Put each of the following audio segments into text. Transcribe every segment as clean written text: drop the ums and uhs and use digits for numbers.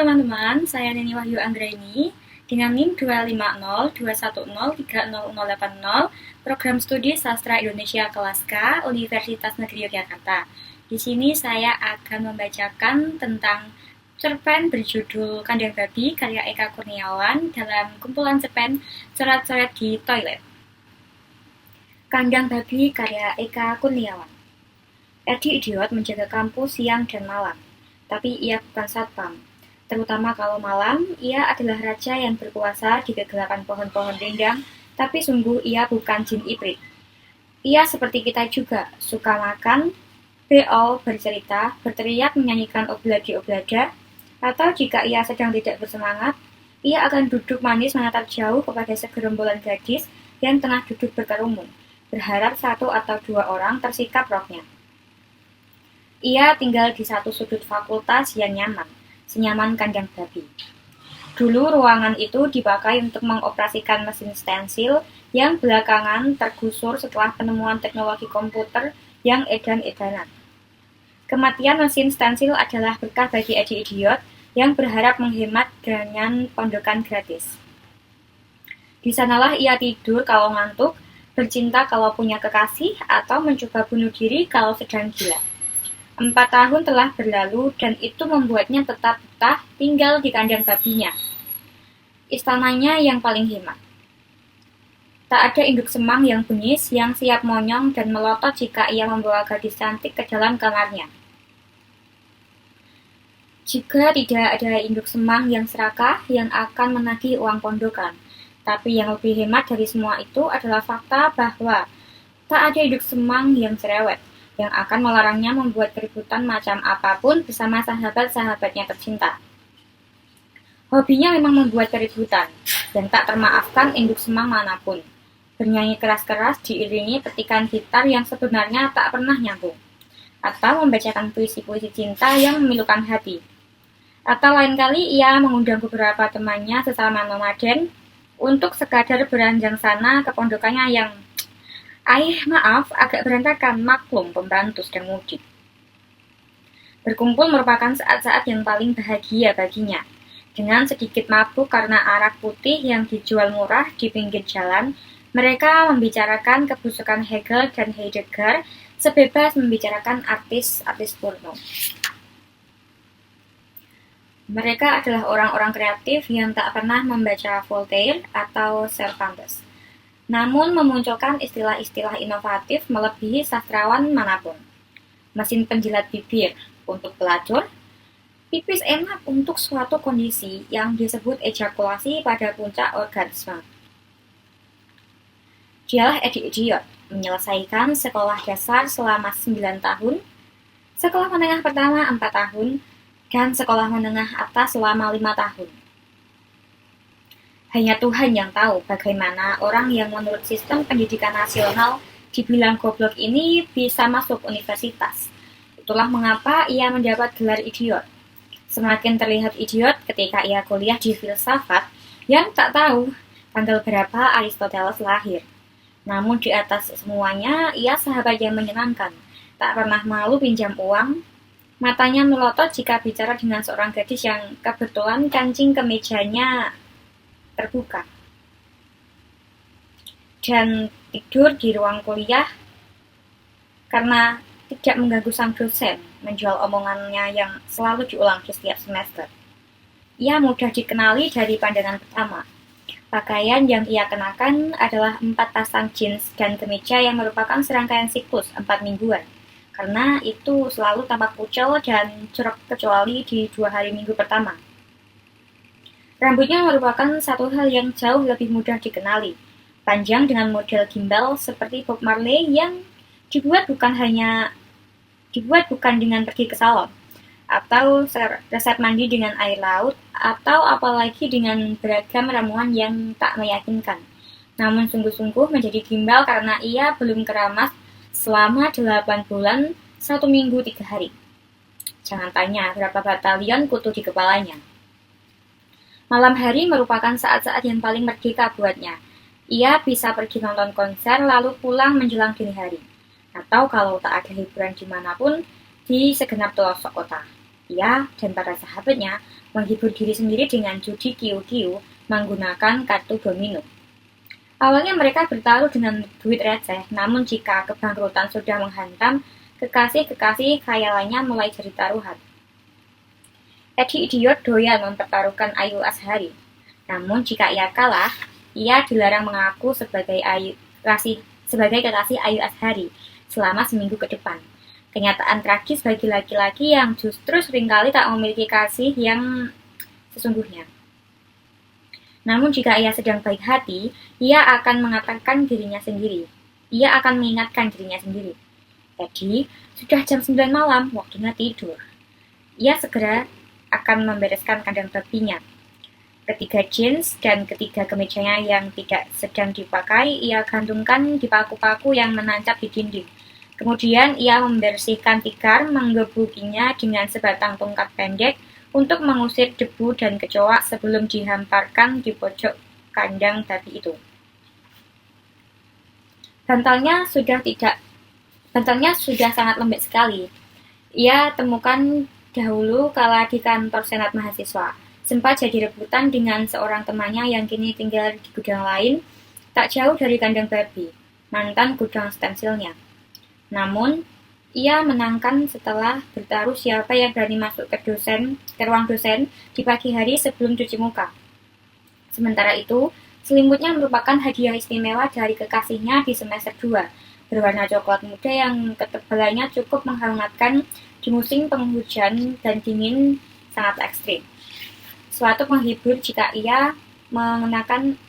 teman-teman, saya Neni Wahyu Anggraini dengan NIM 25021030080 Program Studi Sastra Indonesia Kelas K Universitas Negeri Yogyakarta. Di sini saya akan membacakan tentang cerpen berjudul Kandang Babi karya Eka Kurniawan dalam kumpulan cerpen Coret-coret di Toilet. Kandang Babi karya Eka Kurniawan. Edi idiot menjaga kampus siang dan malam, tapi ia bukan satpam. Terutama kalau malam, ia adalah raja yang berkuasa di kegelapan pohon-pohon rindang, tapi sungguh ia bukan jin ibrit. Ia seperti kita juga, suka makan, beol, bercerita, berteriak menyanyikan obladi-oblada, atau jika ia sedang tidak bersemangat, ia akan duduk manis menatap jauh kepada segerombolan gadis yang tengah duduk berkerumun, berharap satu atau dua orang tersikap rohnya. Ia tinggal di satu sudut fakultas yang nyaman, senyaman kandang babi. Dulu ruangan itu dipakai untuk mengoperasikan mesin stensil yang belakangan tergusur setelah penemuan teknologi komputer yang edan-edanan. Kematian mesin stensil adalah berkah bagi Edi idiot yang berharap menghemat dengan pondokan gratis. Di sanalah ia tidur kalau ngantuk, bercinta kalau punya kekasih, atau mencoba bunuh diri kalau sedang gila. 4 tahun telah berlalu dan itu membuatnya tetap betah tinggal di kandang babinya. Istananya yang paling hemat. Tak ada induk semang yang bengis yang siap monyong dan melotot jika ia membawa gadis cantik ke dalam kamarnya. Juga tidak ada induk semang yang serakah yang akan menagih uang pondokan. Tapi yang lebih hemat dari semua itu adalah fakta bahwa tak ada induk semang yang cerewet yang akan melarangnya membuat keributan macam apapun bersama sahabat-sahabatnya tercinta. Hobinya memang membuat keributan, dan tak termaafkan induk semang manapun. Bernyanyi keras-keras diiringi petikan gitar yang sebenarnya tak pernah nyambung, atau membacakan puisi-puisi cinta yang memilukan hati. Atau lain kali ia mengundang beberapa temannya sesama nomaden untuk sekadar beranjang sana ke pondokannya yang maaf, agak berantakan, maklum pembantu sedang mudik. Berkumpul merupakan saat-saat yang paling bahagia baginya. Dengan sedikit mabuk karena arak putih yang dijual murah di pinggir jalan, mereka membicarakan kebusukan Hegel dan Heidegger sebebas membicarakan artis-artis porno. Mereka adalah orang-orang kreatif yang tak pernah membaca Voltaire atau Cervantes, namun memunculkan istilah-istilah inovatif melebihi sastrawan manapun. Mesin penjilat bibir untuk pelacur, pipis enak untuk suatu kondisi yang disebut ejakulasi pada puncak orgasme. Dialah Edi idiot, menyelesaikan sekolah dasar selama 9 tahun, sekolah menengah pertama 4 tahun, dan sekolah menengah atas selama 5 tahun. Hanya Tuhan yang tahu bagaimana orang yang menurut sistem pendidikan nasional dibilang goblok ini bisa masuk universitas. Itulah mengapa ia mendapat gelar idiot. Semakin terlihat idiot ketika ia kuliah di filsafat yang tak tahu tanggal berapa Aristoteles lahir. Namun di atas semuanya, ia sahabat yang menyenangkan. Tak pernah malu pinjam uang. Matanya melotot jika bicara dengan seorang gadis yang kebetulan kancing kemejanya terbuka, dan tidur di ruang kuliah karena tidak mengganggu sang dosen menjual omongannya yang selalu diulang di setiap semester. Ia mudah dikenali dari pandangan pertama. Pakaian yang ia kenakan adalah 4 pasang jeans dan kemeja yang merupakan serangkaian siklus 4 mingguan, karena itu selalu tampak kucel dan jorok kecuali di 2 hari minggu pertama. Rambutnya merupakan satu hal yang jauh lebih mudah dikenali, panjang dengan model gimbal seperti Bob Marley yang dibuat bukan dengan pergi ke salon, atau resep mandi dengan air laut, atau apalagi dengan beragam ramuan yang tak meyakinkan. Namun sungguh-sungguh menjadi gimbal karena ia belum keramas selama 8 bulan, 1 minggu 3 hari. Jangan tanya berapa batalion kutu di kepalanya. Malam hari merupakan saat-saat yang paling merdeka buatnya. Ia bisa pergi nonton konser lalu pulang menjelang dini hari. Atau kalau tak ada hiburan dimanapun, di segenap pelosok kota. Ia dan para sahabatnya menghibur diri sendiri dengan judi kiu-kiu menggunakan kartu domino. Awalnya mereka bertaruh dengan duit receh, namun jika kebangkrutan sudah menghantam, kekasih-kekasih khayalannya mulai jadi taruhan. Edi idiot doyan mempertaruhkan Ayu Azhari. Namun jika ia kalah, ia dilarang mengaku sebagai kekasih Ayu Azhari selama seminggu ke depan. Kenyataan tragis bagi laki-laki yang justru seringkali tak memiliki kasih yang sesungguhnya. Namun jika ia sedang baik hati, ia akan mengatakan dirinya sendiri. Ia akan mengingatkan dirinya sendiri. Edi, sudah jam 9 malam, waktunya tidur. Ia segera akan membereskan kandang babinya. Ketiga jeans dan ketiga kemejanya yang tidak sedang dipakai, ia gantungkan di paku-paku yang menancap di dinding. Kemudian ia membersihkan tikar, menggebukinya dengan sebatang tongkat pendek untuk mengusir debu dan kecoa sebelum dihamparkan di pojok kandang babi itu. Bantalnya sudah sangat lembek sekali. Ia temukan dahulu kala di kantor senat mahasiswa. Sempat jadi rebutan dengan seorang temannya yang kini tinggal di gudang lain, tak jauh dari kandang babi, mantan gudang stensilnya. Namun, ia menangkan setelah bertaruh siapa yang berani masuk ke ruang dosen di pagi hari sebelum cuci muka. Sementara itu, selimutnya merupakan hadiah istimewa dari kekasihnya di semester 2, berwarna coklat muda yang ketebalannya cukup menghangatkan di musim penghujan dan dingin sangat ekstrim. Suatu penghibur jika ia mengenang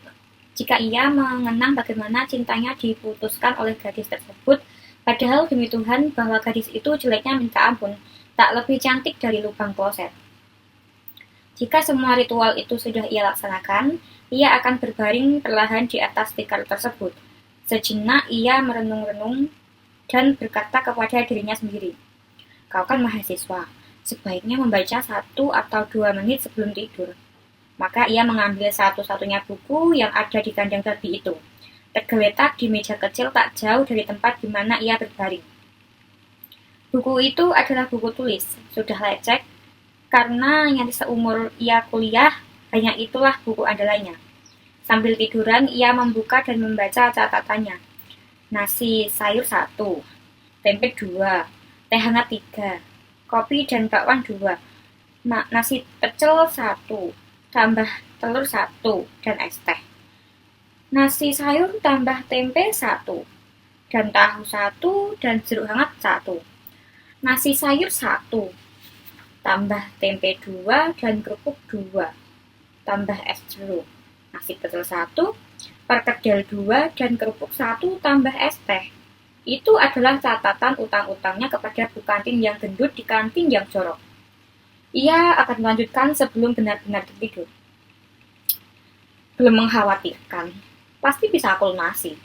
bagaimana cintanya diputuskan oleh gadis tersebut, padahal demi Tuhan bahwa gadis itu jeleknya minta ampun, tak lebih cantik dari lubang kloset. Jika semua ritual itu sudah ia laksanakan, ia akan berbaring perlahan di atas tikar tersebut. Sejenak ia merenung-renung dan berkata kepada dirinya sendiri, "Kau kan mahasiswa, sebaiknya membaca 1 atau 2 menit sebelum tidur." Maka ia mengambil satu-satunya buku yang ada di kandang babi itu, tergeletak di meja kecil tak jauh dari tempat di mana ia berbaring. Buku itu adalah buku tulis, sudah lecek, karena nyaris seumur ia kuliah, hanya itulah buku andalannya. Sambil tiduran, ia membuka dan membaca catatannya. Nasi sayur 1, tempe 2, teh hangat 3, kopi dan bakwan 2, nasi pecel 1, tambah telur 1, dan es teh. Nasi sayur tambah tempe 1, dan tahu 1, dan jeruk hangat 1. Nasi sayur 1, tambah tempe 2, dan kerupuk 2, tambah es jeruk. Nasi pecel 1, perkedel 2, dan kerupuk 1, tambah es teh. Itu adalah catatan utang-utangnya kepada Bu Kantin yang gendut di kantin yang jorok. Ia akan melanjutkan sebelum benar-benar tertidur. Belum mengkhawatirkan, pasti bisa aku lunasi.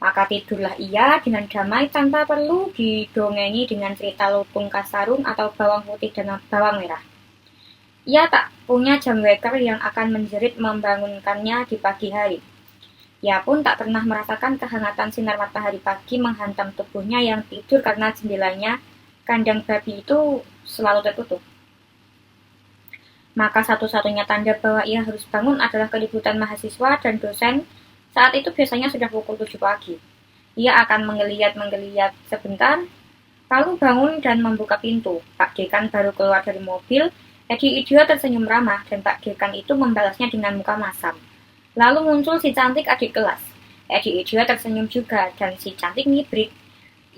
Maka tidurlah ia dengan damai tanpa perlu didongengi dengan cerita lutung kasarung atau bawang putih dan bawang merah. Ia tak punya jam weker yang akan menjerit membangunkannya di pagi hari. Ia pun tak pernah merasakan kehangatan sinar matahari pagi menghantam tubuhnya yang tidur karena jendelanya kandang babi itu selalu tertutup. Maka satu-satunya tanda bahwa ia harus bangun adalah keributan mahasiswa dan dosen. Saat itu biasanya sudah pukul 7 pagi. Ia akan menggeliat sebentar, lalu bangun dan membuka pintu. Pak Dekan baru keluar dari mobil. Edi idiot tersenyum ramah dan Pak Dekan itu membalasnya dengan muka masam. Lalu muncul si cantik adik kelas. Edi idiot tersenyum juga dan si cantik ngibrit.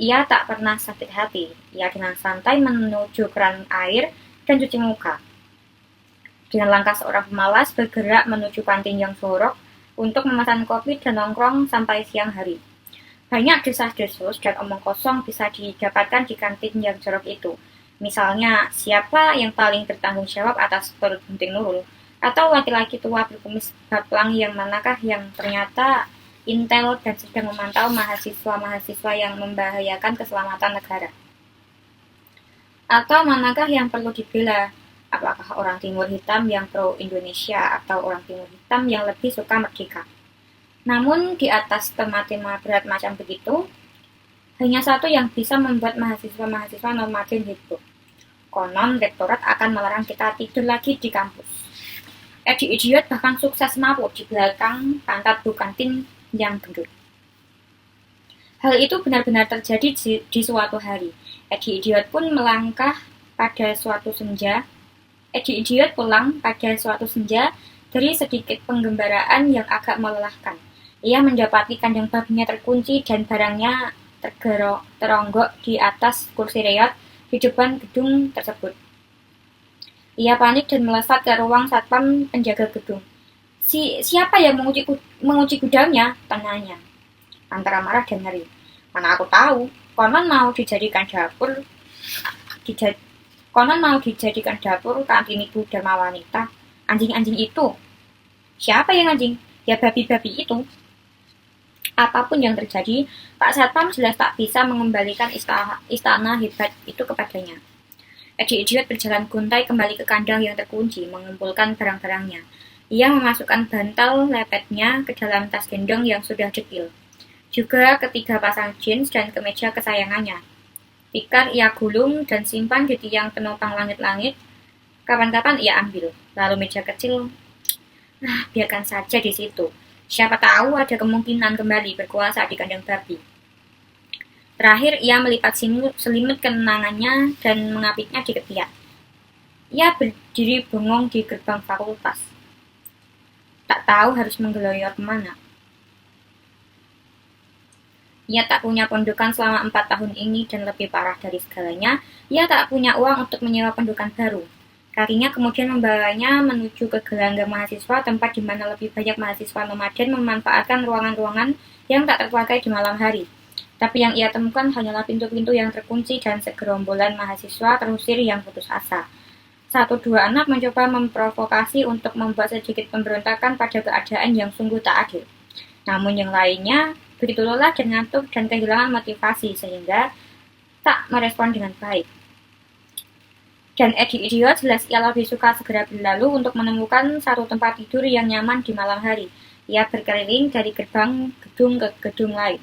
Ia tak pernah sakit hati. Ia dengan santai menuju keran air dan cuci muka. Dengan langkah seorang pemalas bergerak menuju kantin yang jorok untuk memesan kopi dan nongkrong sampai siang hari. Banyak desas-desus dan omong kosong bisa didapatkan di kantin yang jorok itu. Misalnya, siapa yang paling bertanggung jawab atas perut gunting Nurul? Atau laki-laki tua berkumis baplang yang manakah yang ternyata intel dan sedang memantau mahasiswa-mahasiswa yang membahayakan keselamatan negara? Atau manakah yang perlu dibela? Apakah orang Timur Hitam yang pro-Indonesia atau orang Timur Hitam yang lebih suka merdeka? Namun di atas tema-tema berat macam begitu, hanya satu yang bisa membuat mahasiswa-mahasiswa normatif hidup. Konon rektorat akan melarang kita tidur lagi di kampus. Edi Idiot bahkan sukses mabuk di belakang pantat Bu Kantin yang gendut. Hal itu benar-benar terjadi di suatu hari. Edi Idiot pun melangkah pada suatu senja. Edi Idiot pulang pada suatu senja dari sedikit penggembaraan yang agak melelahkan. Ia mendapati kandang babinya terkunci dan barangnya teronggok di atas kursi reot di depan gedung tersebut. Ia panik dan melesat ke ruang satpam penjaga gedung. Siapa yang mengunci gudangnya? Tanyanya, antara marah dan ngeri. Mana aku tahu, konon mau dijadikan dapur kantin ibu Dharma Wanita. Anjing-anjing itu. Siapa yang anjing? Ya babi-babi itu. Apapun yang terjadi, Pak Satpam jelas tak bisa mengembalikan istana hebat itu kepadanya. Edi Idiot berjalan guntai kembali ke kandang yang terkunci, mengumpulkan barang-barangnya. Ia memasukkan bantal lepetnya ke dalam tas gendong yang sudah dekil. Juga ketiga pasang jeans dan kemeja kesayangannya. Tikar ia gulung dan simpan di tiang penopang langit-langit. Kapan-kapan ia ambil. Lalu meja kecil, biarkan saja di situ. Siapa tahu ada kemungkinan kembali berkuasa di kandang babi. Terakhir ia melipat selimut kenangannya dan mengapitnya di ketiak. Ia berdiri bengong di gerbang fakultas. Tak tahu harus menggeloyor kemana. Ia tak punya pondokan selama 4 tahun ini dan lebih parah dari segalanya, ia tak punya uang untuk menyewa pondokan baru. Kakinya kemudian membawanya menuju ke gelanggang mahasiswa, tempat di mana lebih banyak mahasiswa nomaden memanfaatkan ruangan-ruangan yang tak terpakai di malam hari. Tapi yang ia temukan hanyalah pintu-pintu yang terkunci dan segerombolan mahasiswa terusir yang putus asa. 1-2 anak mencoba memprovokasi untuk membuat sedikit pemberontakan pada keadaan yang sungguh tak adil. Namun yang lainnya begitu lelah dan ngantuk dan kehilangan motivasi sehingga tak merespon dengan baik. Dan Edi Idiot jelas ia lebih suka segera berlalu untuk menemukan satu tempat tidur yang nyaman di malam hari. Ia berkeliling dari gerbang gedung ke gedung lain.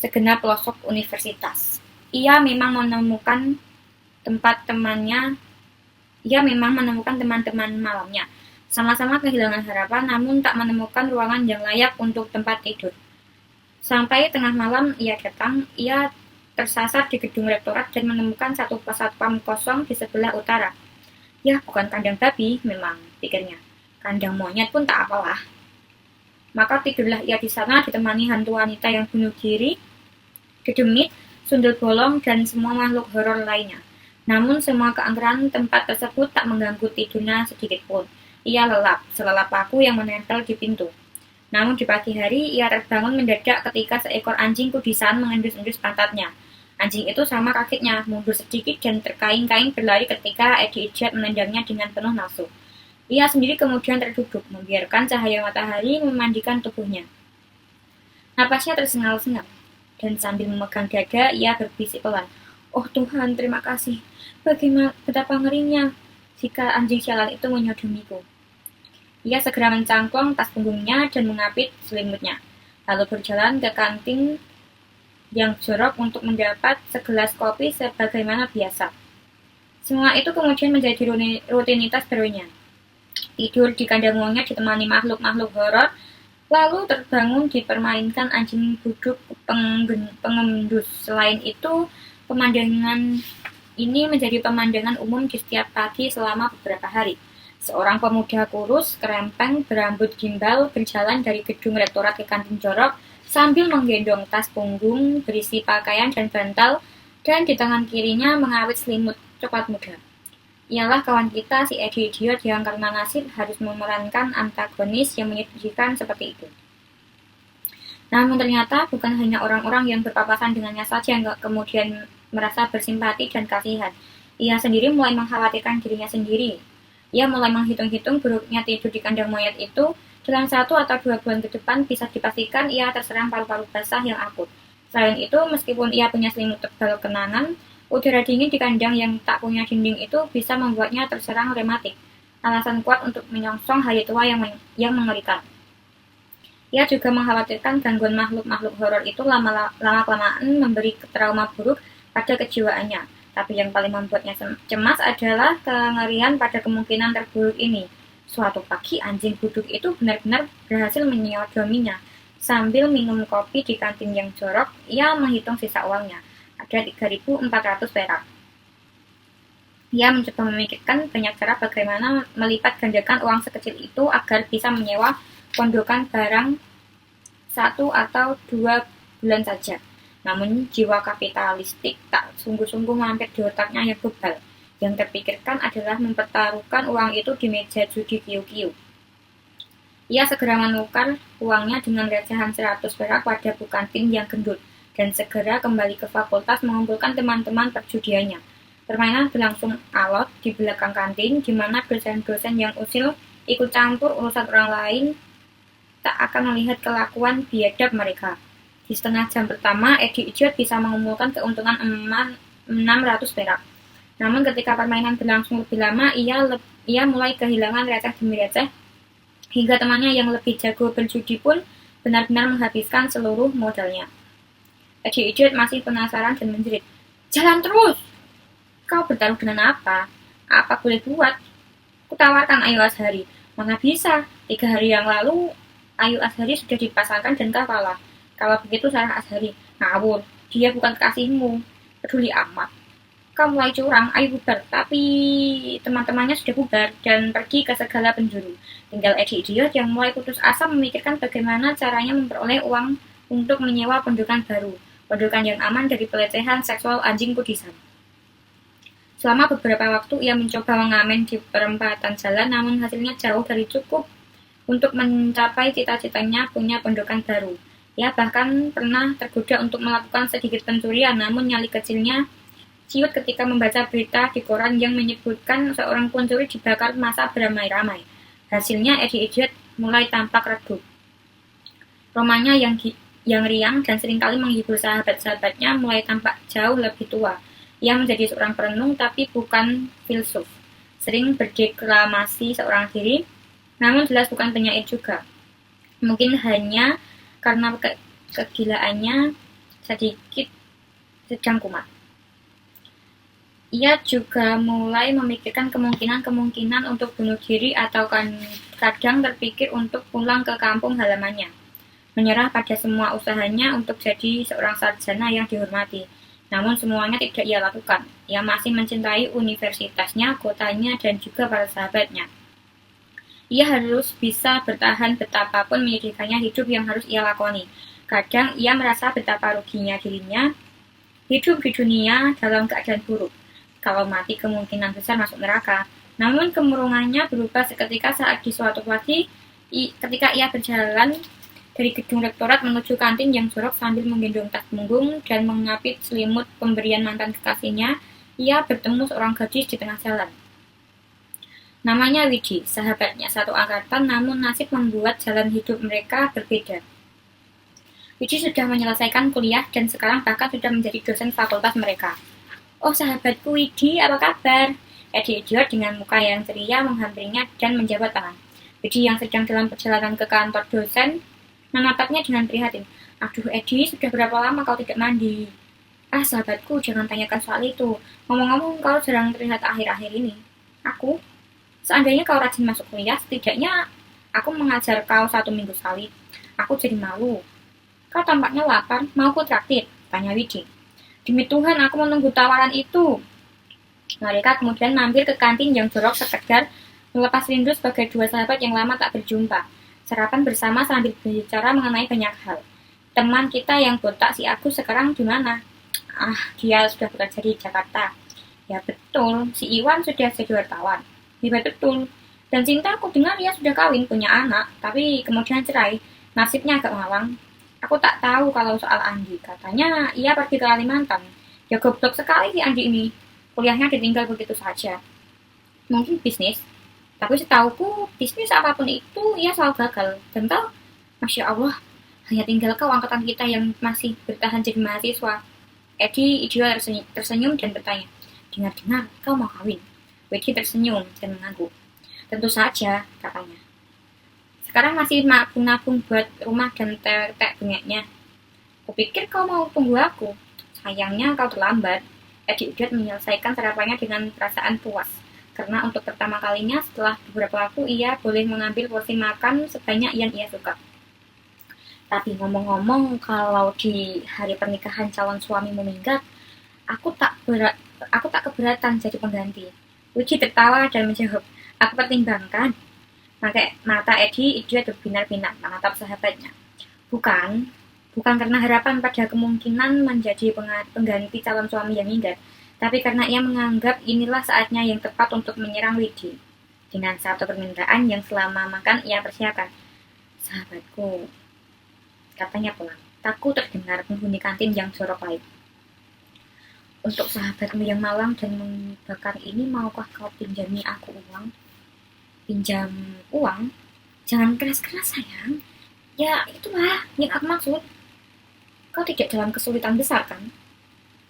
Segenap pelosok universitas. Ia memang menemukan teman-teman malamnya. Sama-sama kehilangan harapan, namun tak menemukan ruangan yang layak untuk tempat tidur. Sampai tengah malam ia datang, ia tersasar di gedung rektorat dan menemukan satu satpam kosong di sebelah utara. Ya, bukan kandang babi, memang, pikirnya. Kandang monyet pun tak apalah. Maka tidurlah ia di sana ditemani hantu wanita yang bunuh diri, dedemit, sundel bolong, dan semua makhluk horor lainnya. Namun semua keangkeran tempat tersebut tak mengganggu tidurnya sedikit pun. Ia lelap, selelap paku yang menempel di pintu. Namun di pagi hari, ia terbangun mendadak ketika seekor anjing kudisan mengendus-endus pantatnya. Anjing itu sama kakinya, mundur sedikit dan terkaing-kaing berlari ketika Edi Idiot menendangnya dengan penuh nafsu. Ia sendiri kemudian terduduk, membiarkan cahaya matahari memandikan tubuhnya. Napasnya tersengal-sengal, dan sambil memegang dada, ia berbisik pelan. Oh Tuhan, terima kasih. Betapa ngerinya jika anjing sialan itu menyodomiku. Ia segera mencangklong tas punggungnya dan mengapit selimutnya, lalu berjalan ke kantin yang jorok untuk mendapat segelas kopi sebagaimana biasa. Semua itu kemudian menjadi rutinitas barunya. Tidur di kandang monyet ditemani makhluk-makhluk horor, lalu terbangun dipermainkan anjing buduk pengendus. Selain itu, pemandangan ini menjadi pemandangan umum di setiap pagi selama beberapa hari. Seorang pemuda kurus, kerempeng, berambut gimbal berjalan dari gedung rektorat ke kantin jorok sambil menggendong tas punggung berisi pakaian dan bantal, dan di tangan kirinya mengawit selimut coklat muda. Ialah kawan kita si Edi Idiot yang karena nasib harus memerankan antagonis yang menyedihkan seperti itu. Namun ternyata bukan hanya orang-orang yang berpapasan dengannya saja yang kemudian merasa bersimpati dan kasihan. Ia sendiri mulai mengkhawatirkan dirinya sendiri. Ia mulai menghitung-hitung buruknya tidur di kandang monyet itu. Dalam 1 atau 2 bulan ke depan bisa dipastikan ia terserang paru-paru basah yang akut. Selain itu, meskipun ia punya selimut tebal kenangan, udara dingin di kandang yang tak punya dinding itu bisa membuatnya terserang rematik. Alasan kuat untuk menyongsong hari tua yang mengerikan. Ia juga mengkhawatirkan gangguan makhluk-makhluk horor itu lama-kelamaan memberi trauma buruk pada kejiwaannya. Tapi yang paling membuatnya cemas adalah kengerian pada kemungkinan terburuk ini. Suatu pagi anjing buduk itu benar-benar berhasil menyodominya. Sambil minum kopi di kantin yang jorok, ia menghitung sisa uangnya. Ada 3.400 perak. Ia mencoba memikirkan banyak cara bagaimana melipat gandakan uang sekecil itu agar bisa menyewa pondokan barang 1 atau 2 bulan saja. Namun jiwa kapitalistik tak sungguh-sungguh mampir di otaknya yang bebal. Yang terpikirkan adalah mempertaruhkan uang itu di meja judi kiu-kiu. Ia segera menukar uangnya dengan recehan 100 perak pada bukantin yang gendut dan segera kembali ke fakultas mengumpulkan teman-teman perjudiannya. Permainan berlangsung alot di belakang kantin, di mana dosen-dosen yang usil ikut campur urusan orang lain tak akan melihat kelakuan biadab mereka. Di setengah jam pertama, Eddie Idiot bisa mengumpulkan keuntungan 600 perak. Namun ketika permainan berlangsung lebih lama, ia mulai kehilangan receh demi receh, hingga temannya yang lebih jago berjudi pun benar-benar menghabiskan seluruh modalnya. Eddie Idiot masih penasaran dan menjerit, "Jalan terus! Kau bertaruh dengan apa? Apa boleh buat? Kutawarkan Ayu Azhari." "Mana bisa, 3 hari yang lalu Ayu Azhari sudah dipasangkan dan kau kalah." "Kalau begitu Sarah Azhari." "Ngawur, dia bukan kekasihmu." "Peduli amat. Kau mulai curang, ayo bubar." Tapi teman-temannya sudah bubar dan pergi ke segala penjuru. Tinggal Eddie Idiot yang mulai putus asa memikirkan bagaimana caranya memperoleh uang untuk menyewa pondokan baru. Pondokan yang aman dari pelecehan seksual anjing kudisan. Selama beberapa waktu ia mencoba mengamen di perempatan jalan, namun hasilnya jauh dari cukup untuk mencapai cita-citanya punya pondokan baru. Ia bahkan pernah tergoda untuk melakukan sedikit pencurian, namun nyali kecilnya ciut ketika membaca berita di koran yang menyebutkan seorang pencuri dibakar massa beramai-ramai. Hasilnya Eddie Idiot mulai tampak redup. Romanya yang riang dan seringkali menghibur sahabat-sahabatnya mulai tampak jauh lebih tua. Ia menjadi seorang perenung tapi bukan filsuf. Sering berdeklamasi seorang diri, namun jelas bukan penyair juga. Mungkin hanya karena kegilaannya sedang kumat. Ia juga mulai memikirkan kemungkinan untuk bunuh diri atau kadang terpikir untuk pulang ke kampung halamannya. Menyerah pada semua usahanya untuk jadi seorang sarjana yang dihormati. Namun semuanya tidak ia lakukan. Ia masih mencintai universitasnya, kotanya, dan juga para sahabatnya. Ia harus bisa bertahan betapapun menyedihkannya hidup yang harus ia lakoni. Kadang ia merasa betapa ruginya dirinya hidup di dunia dalam keadaan buruk. Kalau mati kemungkinan besar masuk neraka. Namun kemurungannya berubah seketika saat di suatu pagi ketika ia berjalan dari gedung rektorat menuju kantin yang jorok sambil menggendong tas punggung dan mengapit selimut pemberian mantan kekasihnya, ia bertemu seorang gadis di tengah jalan. Namanya Widi, sahabatnya satu angkatan, namun nasib membuat jalan hidup mereka berbeda. Widi sudah menyelesaikan kuliah dan sekarang bahkan sudah menjadi dosen fakultas mereka. "Oh sahabatku Widi, apa kabar?" Eddie Idiot dengan muka yang ceria menghampirinya dan menjabat tangan. Widi yang sedang dalam perjalanan ke kantor dosen menatapnya dengan prihatin. "Aduh Eddie, sudah berapa lama kau tidak mandi?" "Ah sahabatku, jangan tanyakan soal itu. Ngomong-ngomong, kau jarang terlihat akhir-akhir ini." "Aku? Seandainya kau rajin masuk kuliah, setidaknya aku mengajar kau 1 minggu sekali." Aku jadi malu. "Kau tampaknya lapar, mau ku traktir?" tanya Widi. "Demi Tuhan, aku menunggu tawaran itu." Mereka kemudian mampir ke kantin yang jorok sekedar melepas rindu sebagai dua sahabat yang lama tak berjumpa. Sarapan bersama sambil berbicara mengenai banyak hal. "Teman kita yang botak si Agus sekarang di mana?" "Ah, dia sudah bekerja di Jakarta." "Ya betul, si Iwan sudah jadi wartawan." "Hebat betul. Dan Cinta aku dengar dia sudah kawin, punya anak, tapi kemudian cerai. Nasibnya agak malang." "Aku tak tahu kalau soal Andi. Katanya ia pergi ke Kalimantan." "Ya goblok sekali si Andi ini. Kuliahnya ditinggal begitu saja." "Mungkin bisnis. Tapi setauku, bisnis apapun itu, ia selalu gagal. Dan kau, Masya Allah, hanya tinggal kau angkatan kita yang masih bertahan jadi mahasiswa." Eddie Idiot tersenyum dan bertanya, "Dengar-dengar, kau mau kawin?" Widi tersenyum dan mengangguk. "Tentu saja," katanya. "Sekarang masih nabung-nabung buat rumah dan tetek bengeknya." "Kupikir kau mau tunggu aku." Sayangnya kau terlambat. Edi Idiot menyelesaikan sarapannya dengan perasaan puas. Karena untuk pertama kalinya setelah beberapa waktu ia boleh mengambil porsi makan sebanyak yang ia suka. Tapi ngomong-ngomong, kalau di hari pernikahan calon suamimu minggat, aku tak berat, aku tak keberatan jadi pengganti. Uji tertawa dan menjawab, aku pertimbangkan. Mata Edi Idiot berbinar-binar menatap sahabatnya. Bukan, bukan karena harapan pada kemungkinan menjadi pengganti calon suami yang minggat, tapi karena ia menganggap inilah saatnya yang tepat untuk menyerang Widi. Dengan satu permintaan yang selama makan ia persiapkan. Sahabatku, katanya pulang. Takut terdengar penghuni kantin yang jorok lain. Untuk sahabatmu yang malang dan membakar ini, maukah kau pinjami aku uang? Pinjam uang? Jangan keras-keras sayang. Ya itulah yang aku maksud. Kau tidak dalam kesulitan besar kan?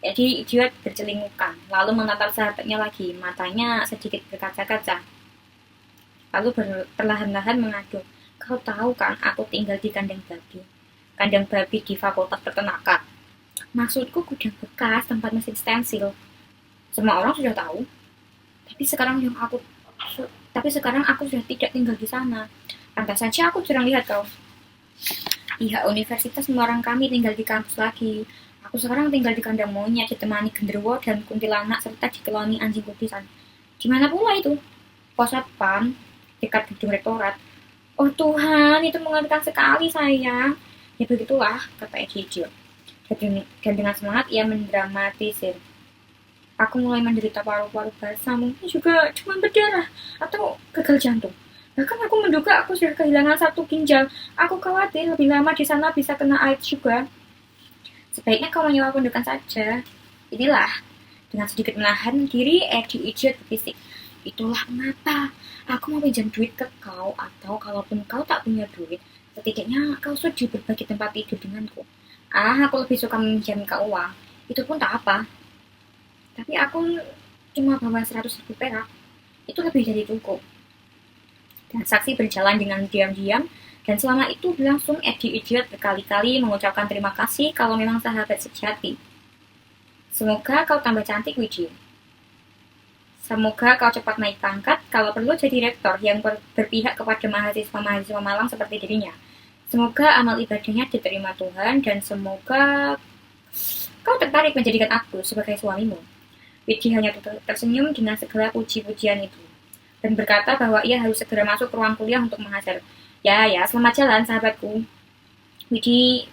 Jadi Idiot bercelingukan, lalu menatap sahabatnya lagi, matanya sedikit berkaca-kaca. Lalu perlahan-lahan mengadu, kau tahu kan aku tinggal di kandang babi. Kandang babi di Fakultas Peternakan. Maksudku gudang bekas tempat mesin stensil. Semua orang sudah tahu. Tapi sekarang aku sudah tidak tinggal di sana. Pantas saja aku jarang lihat kau. Pihak universitas melarang kami tinggal di kampus lagi. Aku sekarang tinggal di kandang monyet, ditemani genderuwo dan kuntilanak serta dikeloni anjing kudisan. Di mana pula itu? Pos Satpam, dekat gedung rektorat. Oh Tuhan, itu mengerikan sekali sayang. Ya begitulah, kata Edi Idiot. Dan dengan semangat ia mendramatisir. Aku mulai menderita paru-paru basah, mungkin juga cuma berdarah atau gagal jantung. Bahkan aku menduga aku sudah kehilangan satu ginjal. Aku khawatir lebih lama di sana bisa kena AIDS juga. Sebaiknya kau menyewa pondokan saja. Inilah, dengan sedikit menahan diri, Edi Idiot berbisik. Itulah mengapa aku mau pinjam duit ke kau, atau kalaupun kau tak punya duit, setidaknya kau sudi berbagi tempat tidur denganku. Aku lebih suka meminjam kau uang. Itu pun tak apa. Tapi aku cuma bawa 100.000 perak. Itu lebih dari cukup. Dan saksi berjalan dengan diam-diam, dan selama itu berlangsung Edi Idiot berkali-kali mengucapkan terima kasih kalau memang sahabat sejati. Semoga kau tambah cantik, Widi. Semoga kau cepat naik pangkat, kalau perlu jadi rektor yang berpihak kepada mahasiswa-mahasiswa malang seperti dirinya. Semoga amal ibadahnya diterima Tuhan, dan semoga kau tertarik menjadikan aku sebagai suamimu. Widi hanya tersenyum dengan segala puji-pujian itu, dan berkata bahwa ia harus segera masuk ke ruang kuliah untuk mengajar. Ya, selamat jalan sahabatku. Widi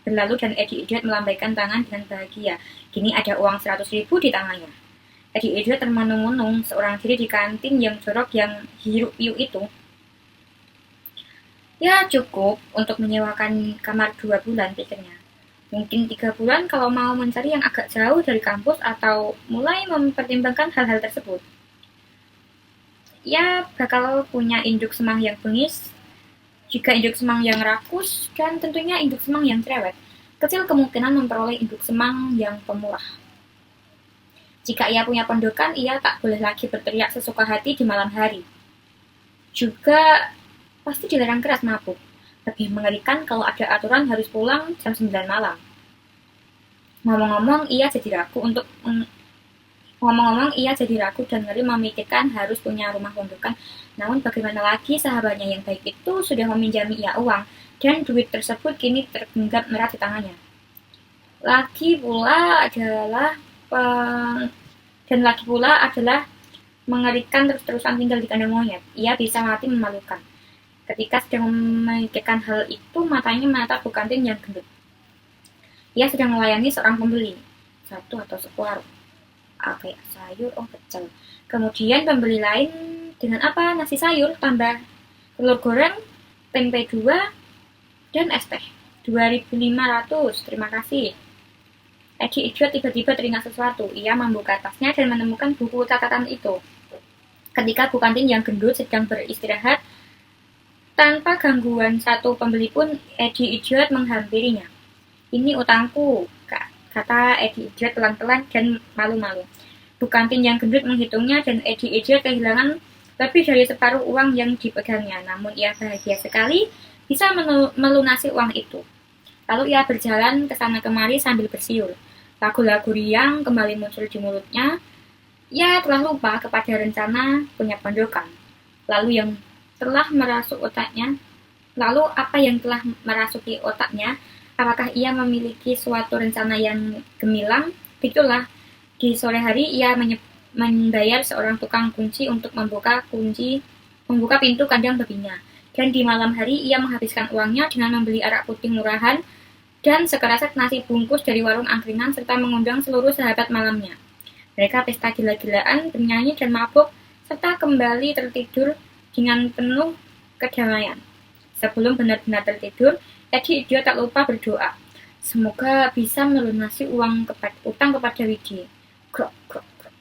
berlalu dan Edi Idiot melambaikan tangan dengan bahagia. Kini ada uang 100.000 di tangannya. Edi Idiot termenung-menung seorang diri di kantin yang jorok yang hiruk-pikuk itu. Ya cukup untuk menyewakan kamar 2 bulan, pikirnya. Mungkin 3 bulan kalau mau mencari yang agak jauh dari kampus atau mulai mempertimbangkan hal-hal tersebut. Ya bakal punya induk semang yang bengis, juga induk semang yang rakus, dan tentunya induk semang yang cerewet. Kecil kemungkinan memperoleh induk semang yang pemurah. Jika ia punya pondokan, ia tak boleh lagi berteriak sesuka hati di malam hari. Juga pasti dilarang keras mabuk. Lebih mengerikan kalau ada aturan harus pulang jam 9 malam. Ngomong-ngomong, ia jadi ragu dan ngeri memikirkan harus punya rumah pondokan. Namun bagaimana lagi, sahabatnya yang baik itu sudah meminjami ia uang, dan duit tersebut kini tergenggam erat di tangannya. Lagi pula adalah mengerikan terus-terusan tinggal di kandang monyet. Ia bisa mati memalukan. Ketika sedang memikirkan hal itu, matanya menatap Bu kantin yang gendut. Ia sedang melayani seorang pembeli, 1 atau separuh. Kayak sayur, pecel. Kemudian pembeli lain dengan apa? Nasi sayur, tambah telur goreng, tempe 2, dan es teh. 2.500, terima kasih. Edi Idiot tiba-tiba teringat sesuatu. Ia membuka tasnya dan menemukan buku catatan itu. Ketika Bu kantin yang gendut sedang beristirahat, tanpa gangguan satu pembeli pun, Edi Idiot menghampirinya. Ini utangku, kata Edi Idiot pelan-pelan dan malu-malu. Bu kantin yang gendut menghitungnya dan Edi Idiot kehilangan lebih dari separuh uang yang dipegangnya. Namun ia bahagia sekali bisa melunasi uang itu. Lalu ia berjalan ke sana kemari sambil bersiul. Lagu-lagu riang kembali muncul di mulutnya. Ia telah lupa kepada rencana punya pondokan. Lalu yang telah merasuk otaknya, Lalu apa yang telah merasuki otaknya? Apakah ia memiliki suatu rencana yang gemilang? Itulah, di sore hari ia membayar seorang tukang kunci untuk membuka pintu kandang babinya. Dan di malam hari ia menghabiskan uangnya dengan membeli arak putih murahan dan sekeraset nasi bungkus dari warung angkringan serta mengundang seluruh sahabat malamnya. Mereka pesta gila-gilaan, bernyanyi dan mabuk, serta kembali tertidur dengan penuh kedamaian. Sebelum benar-benar tertidur, Edi tak lupa berdoa. Semoga bisa melunasi utang kepada Widi. Krok, krok, krok.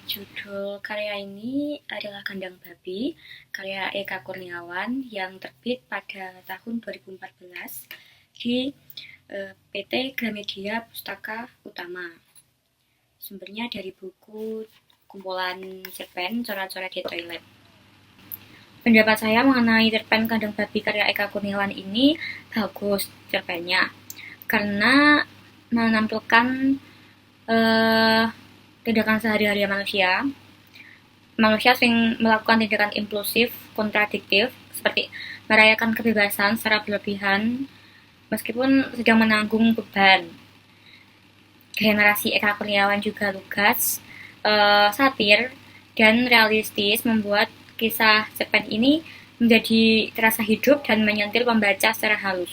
Judul karya ini adalah Kandang Babi, karya Eka Kurniawan yang terbit pada tahun 2014 di PT Gramedia Pustaka Utama. Sumbernya dari buku kumpulan cerpen Coret-coret di Toilet. Pendapat saya mengenai cerpen Kandang Babi karya Eka Kurniawan ini bagus cerpennya, karena menampilkan tindakan sehari-hari manusia yang melakukan tindakan impulsif, kontradiktif, seperti merayakan kebebasan secara berlebihan meskipun sedang menanggung beban. Generasi Eka Kurniawan juga lugas, satir, dan realistis, membuat kisah cerpen ini menjadi terasa hidup dan menyentil pembaca secara halus.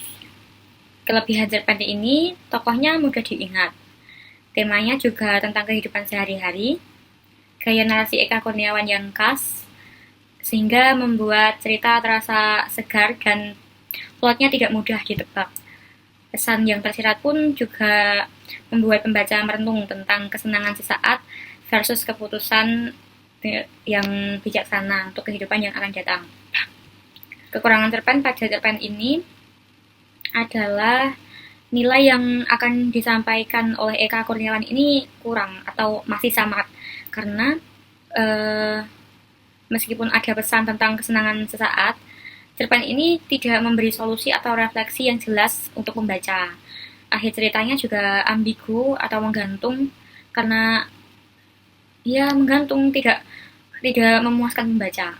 Kelebihan cerpen ini, tokohnya mudah diingat. Temanya juga tentang kehidupan sehari-hari. Gaya narasi Eka Kurniawan yang khas, sehingga membuat cerita terasa segar dan plotnya tidak mudah ditebak. Pesan yang tersirat pun juga membuat pembaca merenung tentang kesenangan sesaat versus keputusan yang bijaksana untuk kehidupan yang akan datang. Kekurangan cerpen pada cerpen ini adalah nilai yang akan disampaikan oleh Eka Kurniawan ini kurang atau masih samar, karena meskipun ada pesan tentang kesenangan sesaat, cerpen ini tidak memberi solusi atau refleksi yang jelas untuk membaca. Akhir ceritanya juga ambigu atau menggantung, karena tidak memuaskan membaca.